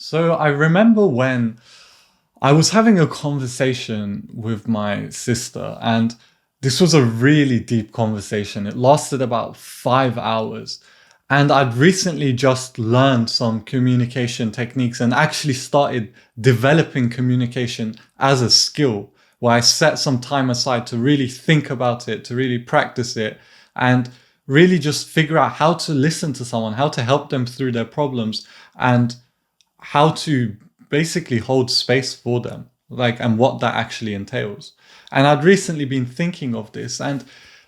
So I remember when I was having a conversation with my sister, and this was a really deep conversation. It lasted about 5 hours. And I'd recently just learned some communication techniques and actually started developing communication as a skill, where I set some time aside to really think about it, to really practice it, and really just figure out how to listen to someone, how to help them through their problems, and how to basically hold space for them, like, and what that actually entails. And I'd recently been thinking of this, and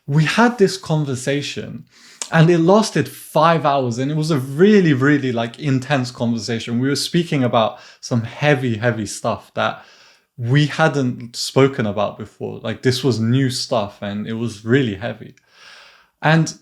we had this conversation, and it lasted 5 hours, and it was a really, really like intense conversation. We were speaking about some heavy, heavy stuff that we hadn't spoken about before. Like, this was new stuff, and it was really heavy. And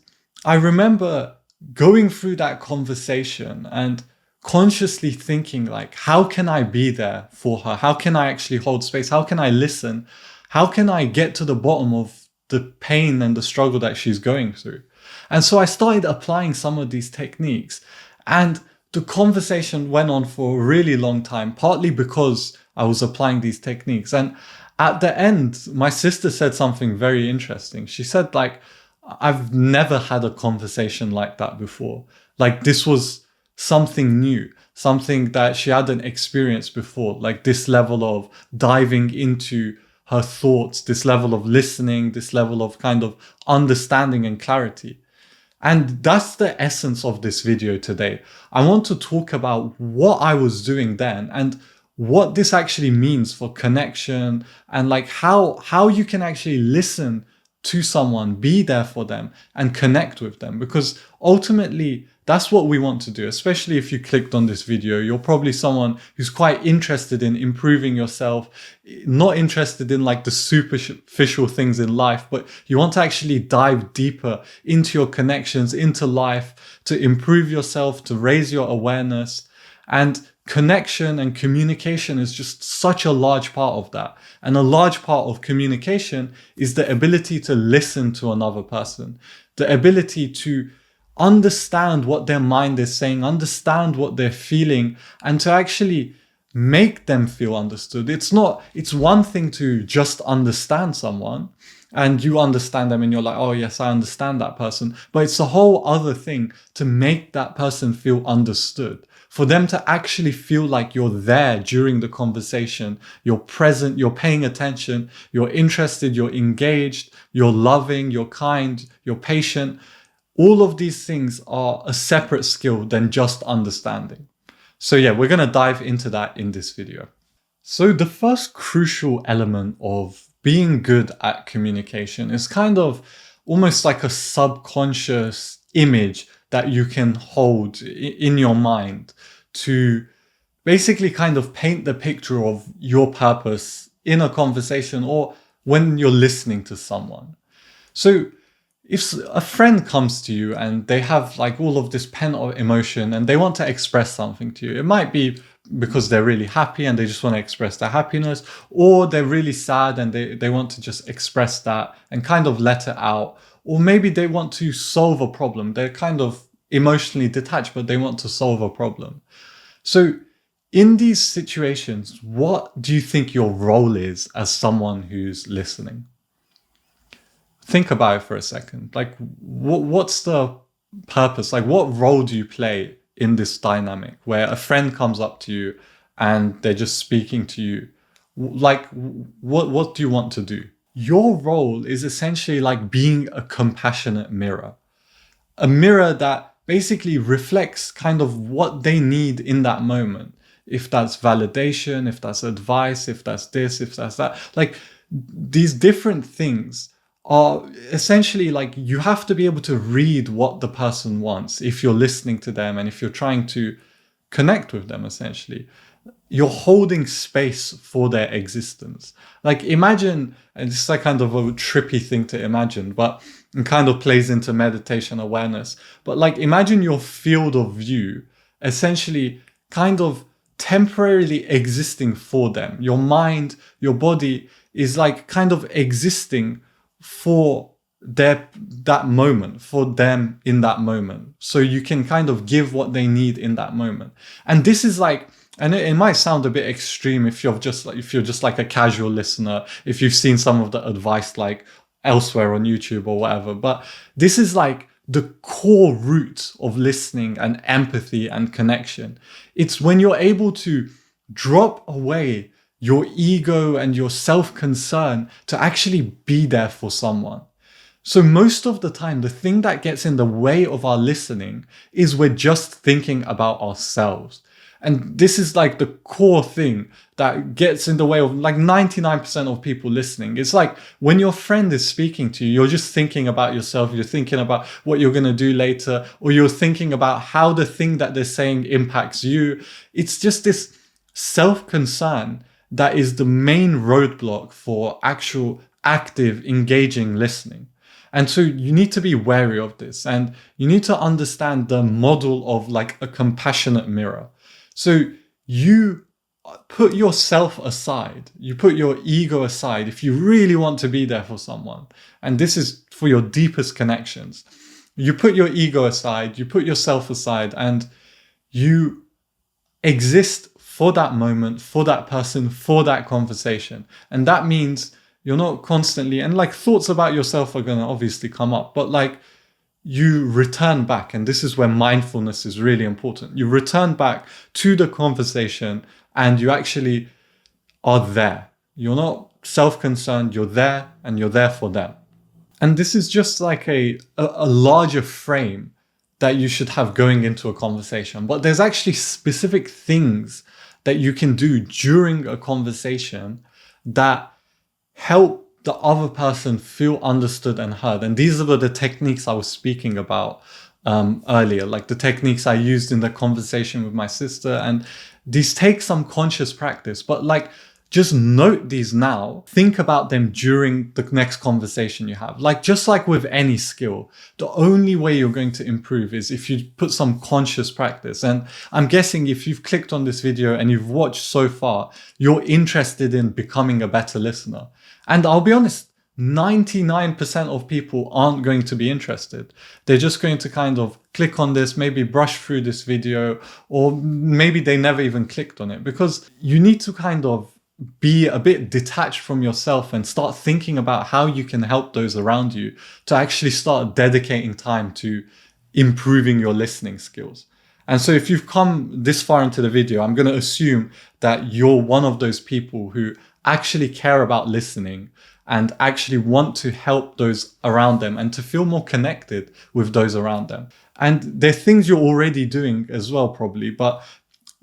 I remember going through that conversation and consciously thinking, like, how can I be there for her? How can I actually hold space? How can I listen? How can I get to the bottom of the pain and the struggle that she's going through? And so I started applying some of these techniques, and the conversation went on for a really long time, partly because I was applying these techniques. And at the end, my sister said something very interesting. She said, like, I've never had a conversation like that before. Like, this was something new, something that she hadn't experienced before, like this level of diving into her thoughts, this level of listening, this level of kind of understanding and clarity. And that's the essence of this video today. I want to talk about what I was doing then and what this actually means for connection, and like how you can actually listen to someone, be there for them, and connect with them. Because ultimately, that's what we want to do. Especially if you clicked on this video, you're probably someone who's quite interested in improving yourself, not interested in like the superficial things in life, but you want to actually dive deeper into your connections, into life, to improve yourself, to raise your awareness. And connection and communication is just such a large part of that. And a large part of communication is the ability to listen to another person, the ability to understand what their mind is saying, understand what they're feeling, and to actually make them feel understood. It's one thing to just understand someone and you understand them and you're like, oh yes, I understand that person. But it's a whole other thing to make that person feel understood, for them to actually feel like you're there during the conversation, you're present, you're paying attention, you're interested, you're engaged, you're loving, you're kind, you're patient. All of these things are a separate skill than just understanding. So yeah, we're going to dive into that in this video. So the first crucial element of being good at communication is kind of almost like a subconscious image that you can hold in your mind to basically kind of paint the picture of your purpose in a conversation or when you're listening to someone. So if a friend comes to you and they have like all of this pent up emotion and they want to express something to you, it might be because they're really happy and they just want to express their happiness, or they're really sad and they want to just express that and kind of let it out. Or maybe they want to solve a problem. They're kind of emotionally detached, but they want to solve a problem. So in these situations, what do you think your role is as someone who's listening? Think about it for a second. Like, what's the purpose? Like, what role do you play in this dynamic where a friend comes up to you and they're just speaking to you? Like, what do you want to do? Your role is essentially like being a compassionate mirror, a mirror that basically reflects kind of what they need in that moment. If that's validation, if that's advice, if that's this, if that's that, like these different things are essentially like you have to be able to read what the person wants if you're listening to them and if you're trying to connect with them. Essentially, you're holding space for their existence. Like, imagine, and it's like kind of a trippy thing to imagine, but it kind of plays into meditation awareness. But like, imagine your field of view essentially kind of temporarily existing for them. Your mind, your body is like kind of existing for that moment, for them in that moment, so you can kind of give what they need in that moment. And this is like And it might sound a bit extreme if you're just like a casual listener, if you've seen some of the advice like elsewhere on YouTube or whatever, but this is like the core root of listening and empathy and connection. It's when you're able to drop away your ego and your self-concern to actually be there for someone. So most of the time, the thing that gets in the way of our listening is we're just thinking about ourselves. And this is like the core thing that gets in the way of like 99% of people listening. It's like when your friend is speaking to you, you're just thinking about yourself. You're thinking about what you're going to do later, or you're thinking about how the thing that they're saying impacts you. It's just this self-concern that is the main roadblock for actual active, engaging listening. And so you need to be wary of this, and you need to understand the model of like a compassionate mirror. So you put yourself aside, you put your ego aside if you really want to be there for someone. And this is for your deepest connections. You put your ego aside, you put yourself aside, and you exist for that moment, for that person, for that conversation. And that means you're not constantly, and like thoughts about yourself are going to obviously come up, but like you return back. And this is where mindfulness is really important. You return back to the conversation and you actually are there. You're not self-concerned, you're there, and you're there for them. And this is just like a larger frame that you should have going into a conversation. But there's actually specific things that you can do during a conversation that help the other person feel understood and heard. And these are the techniques I was speaking about earlier, like the techniques I used in the conversation with my sister. And these take some conscious practice, but like just note these now, think about them during the next conversation you have. Like just like with any skill, the only way you're going to improve is if you put some conscious practice. And I'm guessing if you've clicked on this video and you've watched so far, you're interested in becoming a better listener. And I'll be honest, 99% of people aren't going to be interested. They're just going to kind of click on this, maybe brush through this video, or maybe they never even clicked on it, because you need to kind of be a bit detached from yourself and start thinking about how you can help those around you to actually start dedicating time to improving your listening skills. And so if you've come this far into the video, I'm going to assume that you're one of those people who actually care about listening and actually want to help those around them and to feel more connected with those around them. And there are things you're already doing as well, probably, but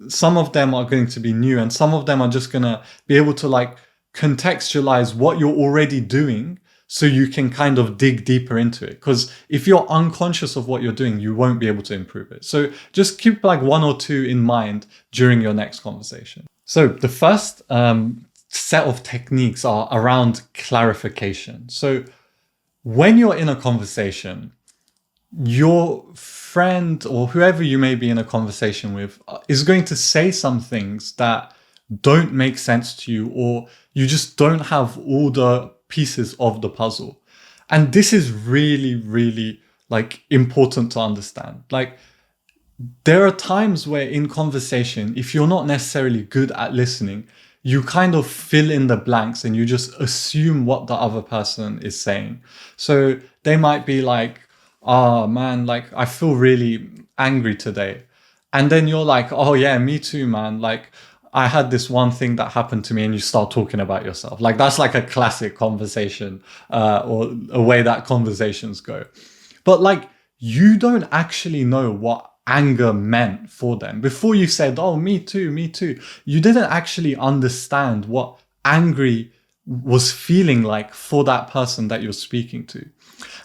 some of them are going to be new and some of them are just going to be able to like contextualize what you're already doing so you can kind of dig deeper into it. Because if you're unconscious of what you're doing, you won't be able to improve it. So just keep like one or two in mind during your next conversation. So the first set of techniques are around clarification. So when you're in a conversation, your friend or whoever you may be in a conversation with is going to say some things that don't make sense to you, or you just don't have all the pieces of the puzzle. And this is really, really like important to understand. Like there are times where in conversation, if you're not necessarily good at listening, you kind of fill in the blanks and you just assume what the other person is saying. So they might be like, oh man, like I feel really angry today. And then you're like, oh yeah, me too, man. Like I had this one thing that happened to me, and you start talking about yourself. Like that's like a classic conversation or a way that conversations go. But like you don't actually know what anger meant for them. Before you said, oh, me too, you didn't actually understand what angry was feeling like for that person that you're speaking to.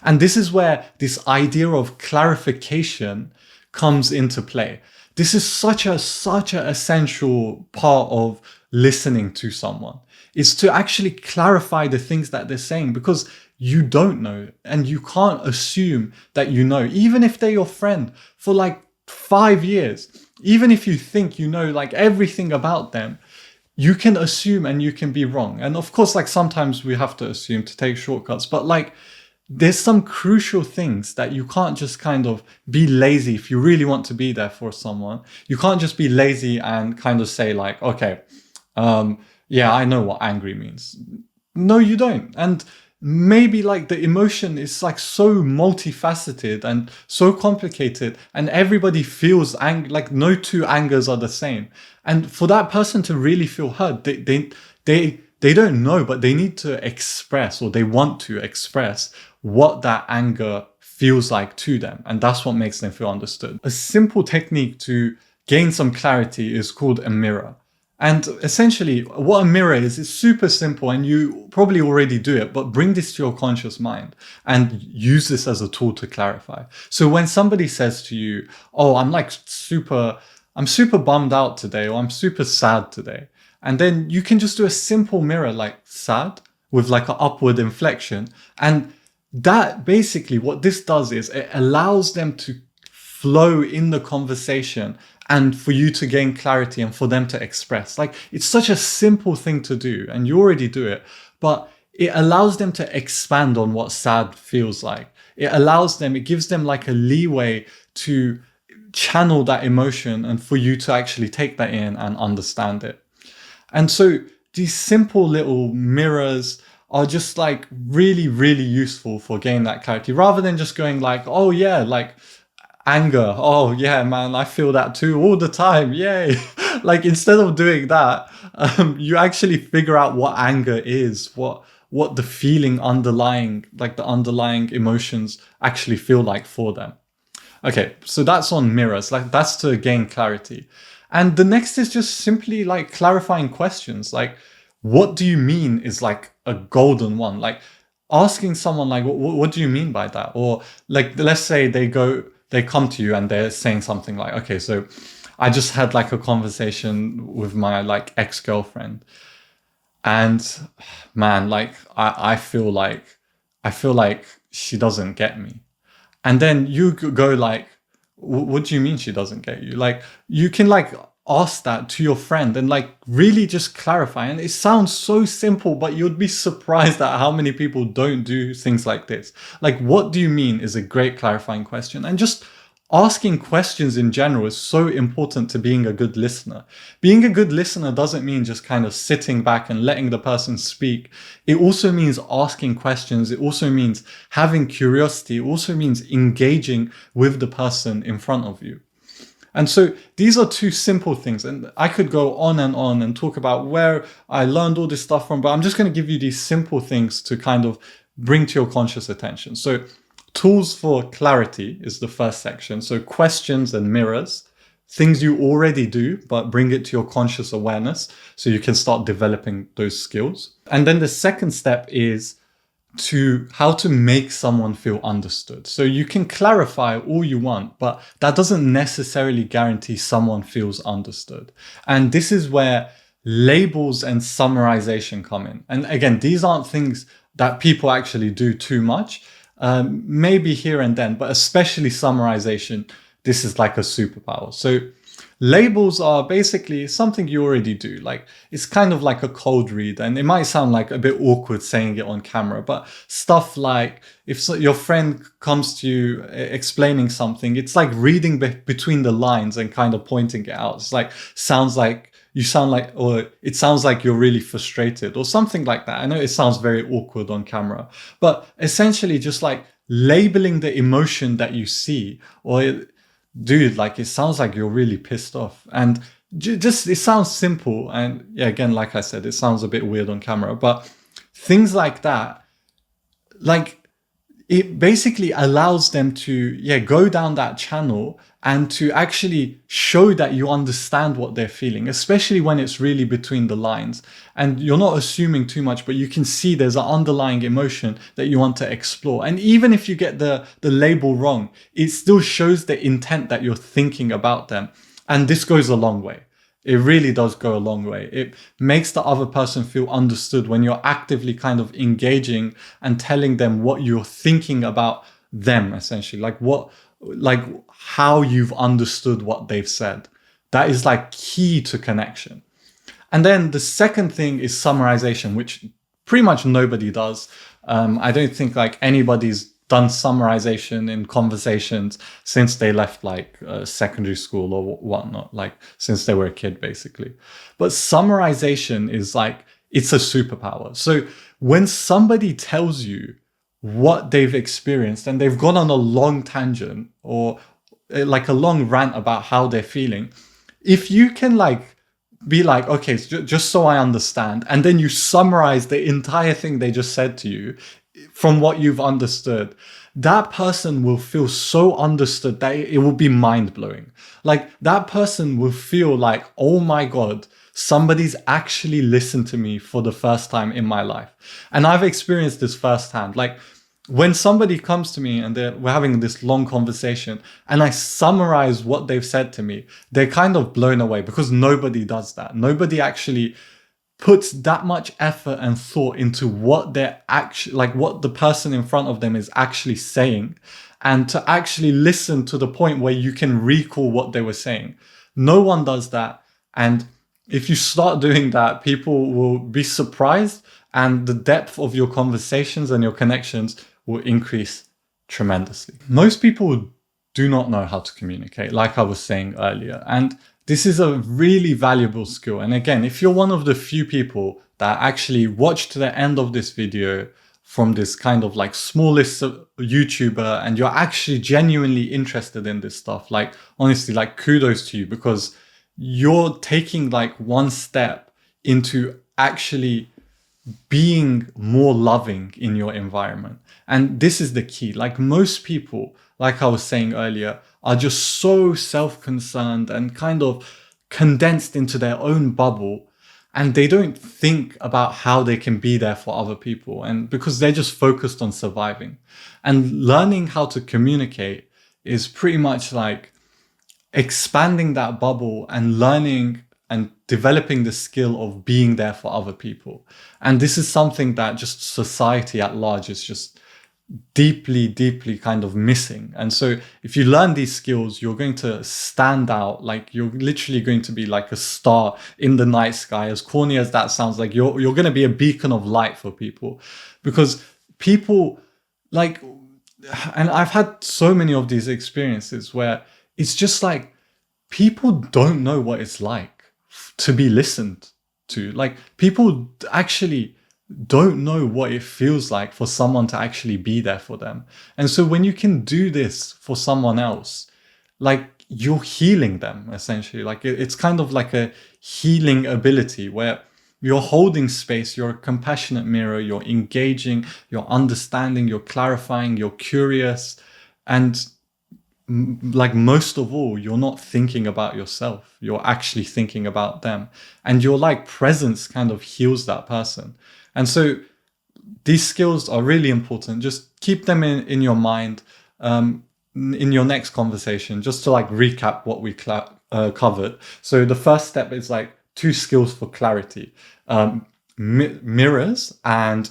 And this is where this idea of clarification comes into play. This is such an essential part of listening to someone. It's to actually clarify the things that they're saying, because you don't know and you can't assume that you know, even if they're your friend for like 5 years. Even if you think you know like everything about them, you can assume and you can be wrong. And of course, like sometimes we have to assume to take shortcuts, but like there's some crucial things that you can't just kind of be lazy if you really want to be there for someone. You can't just be lazy and kind of say like, okay, yeah, I know what angry means. No, you don't. And maybe like the emotion is like so multifaceted and so complicated, and everybody feels like no two angers are the same. And for that person to really feel heard, they don't know, but they need to express, or they want to express what that anger feels like to them. And that's what makes them feel understood. A simple technique to gain some clarity is called a mirror. And essentially what a mirror is super simple, and you probably already do it, but bring this to your conscious mind and use this as a tool to clarify. So when somebody says to you, oh, I'm super bummed out today, or I'm super sad today. And then you can just do a simple mirror like sad with like an upward inflection. And that basically what this does is it allows them to flow in the conversation and for you to gain clarity and for them to express. Like, it's such a simple thing to do and you already do it, but it allows them to expand on what sad feels like. It gives them like a leeway to channel that emotion and for you to actually take that in and understand it. And so these simple little mirrors are just like really, really useful for gaining that clarity, rather than just going like, oh yeah, like anger. Oh yeah, man, I feel that too all the time. Yay. Like, instead of doing that, you actually figure out what anger is, what the feeling underlying, like the underlying emotions actually feel like for them. Okay, so that's on mirrors, like that's to gain clarity. And the next is just simply like clarifying questions. Like, what do you mean is like a golden one. Like asking someone like, what do you mean by that? Or like, let's say they come to you and they're saying something like, okay, so I just had like a conversation with my like ex-girlfriend, and man, like I feel like she doesn't get me. And then you go like, what do you mean she doesn't get you? Like, you can like ask that to your friend and like really just clarify. And it sounds so simple, but you'd be surprised at how many people don't do things like this. Like, what do you mean is a great clarifying question. And just asking questions in general is so important to being a good listener. Being a good listener doesn't mean just kind of sitting back and letting the person speak. It also means asking questions. It also means having curiosity. It also means engaging with the person in front of you. And so these are two simple things. And I could go on and talk about where I learned all this stuff from, but I'm just going to give you these simple things to kind of bring to your conscious attention. So tools for clarity is the first section. So questions and mirrors, things you already do, but bring it to your conscious awareness so you can start developing those skills. And then the second step is to how to make someone feel understood. So you can clarify all you want, but that doesn't necessarily guarantee someone feels understood. And this is where labels and summarization come in. And again, these aren't things that people actually do too much. Maybe here and then, but especially summarization, this is like a superpower. So labels are basically something you already do. Like, it's kind of like a cold read, and it might sound like a bit awkward saying it on camera, but stuff like if your friend comes to you explaining something, it's like reading between the lines and kind of pointing it out. It's like, or it sounds like you're really frustrated or something like that. I know it sounds very awkward on camera, but essentially just like labeling the emotion that you see, or dude, like it sounds like you're really pissed off. And just, it sounds simple. And yeah, again, like I said, it sounds a bit weird on camera, but things like that, like it basically allows them to, go down that channel and to actually show that you understand what they're feeling, especially when it's really between the lines and you're not assuming too much, but you can see there's an underlying emotion that you want to explore. And even if you get the label wrong, it still shows the intent that you're thinking about them. And this goes a long way. It really does go a long way. It makes the other person feel understood when you're actively kind of engaging and telling them what you're thinking about them, essentially. Like how you've understood what they've said. That is like key to connection. And then the second thing is summarization, which pretty much nobody does. I don't think like anybody's done summarization in conversations since they left like secondary school or whatnot, like since they were a kid basically. But summarization is like, it's a superpower. So when somebody tells you what they've experienced and they've gone on a long tangent or like a long rant about how they're feeling, if you can like be like, okay, just so I understand, and then you summarize the entire thing they just said to you from what you've understood, that person will feel so understood that it will be mind-blowing. Like that person will feel like, oh my God, somebody's actually listened to me for the first time in my life. And I've experienced this firsthand. Like when somebody comes to me and we're having this long conversation and I summarize what they've said to me, they're kind of blown away because nobody does that. Nobody actually puts that much effort and thought into what they're actually, like what the person in front of them is actually saying, and to actually listen to the point where you can recall what they were saying. No one does that. And if you start doing that, people will be surprised and the depth of your conversations and your connections will increase tremendously. Most people do not know how to communicate, like I was saying earlier. And this is a really valuable skill. And again, if you're one of the few people that actually watch to the end of this video from this kind of like smallest YouTuber and you're actually genuinely interested in this stuff, like honestly, like kudos to you, because you're taking like one step into actually being more loving in your environment. And this is the key. Like most people, like I was saying earlier, are just so self-concerned and kind of condensed into their own bubble. And they don't think about how they can be there for other people. And because they're just focused on surviving. And learning how to communicate is pretty much like expanding that bubble and learning and developing the skill of being there for other people. And this is something that just society at large is just deeply, deeply kind of missing. And so if you learn these skills, you're going to stand out. Like you're literally going to be like a star in the night sky. As corny as that sounds, like you're going to be a beacon of light for people, because people like, and I've had so many of these experiences where it's just like people don't know what it's like to be listened to. Like people actually don't know what it feels like for someone to actually be there for them. And so when you can do this for someone else, like you're healing them essentially. Like it's kind of like a healing ability where you're holding space, you're a compassionate mirror, you're engaging, you're understanding, you're clarifying, you're curious. And like most of all, you're not thinking about yourself. You're actually thinking about them. And your like presence kind of heals that person. And so these skills are really important. Just keep them in your mind in your next conversation, just to like recap what we covered. So the first step is like 2 skills for clarity, mirrors and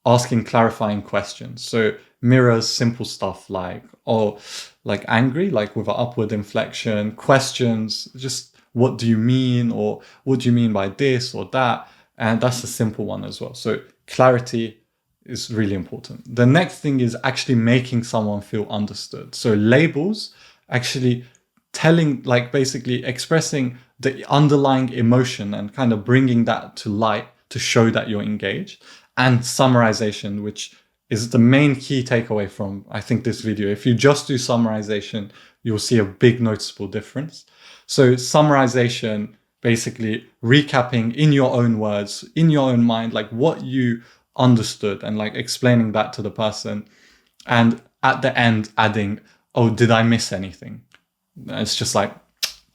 asking clarifying questions. So mirrors, simple stuff like, oh, like angry, like with an upward inflection, questions, just what do you mean? Or what do you mean by this or that? And that's a simple one as well. So clarity is really important. The next thing is actually making someone feel understood. So labels, actually telling, like basically expressing the underlying emotion and kind of bringing that to light to show that you're engaged. And summarization, which is the main key takeaway from, I think, this video. If you just do summarization, you'll see a big noticeable difference. So summarization, basically recapping in your own words, in your own mind, like what you understood and like explaining that to the person. And at the end, adding, oh, did I miss anything? It's just like,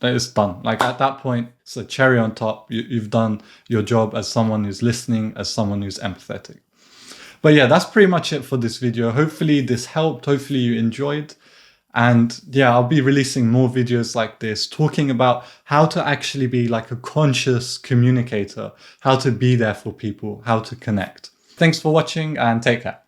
that is done. Like at that point, it's a cherry on top. You've done your job as someone who's listening, as someone who's empathetic. But yeah, that's pretty much it for this video. Hopefully this helped. Hopefully you enjoyed. And yeah, I'll be releasing more videos like this, talking about how to actually be like a conscious communicator, how to be there for people, how to connect. Thanks for watching and take care.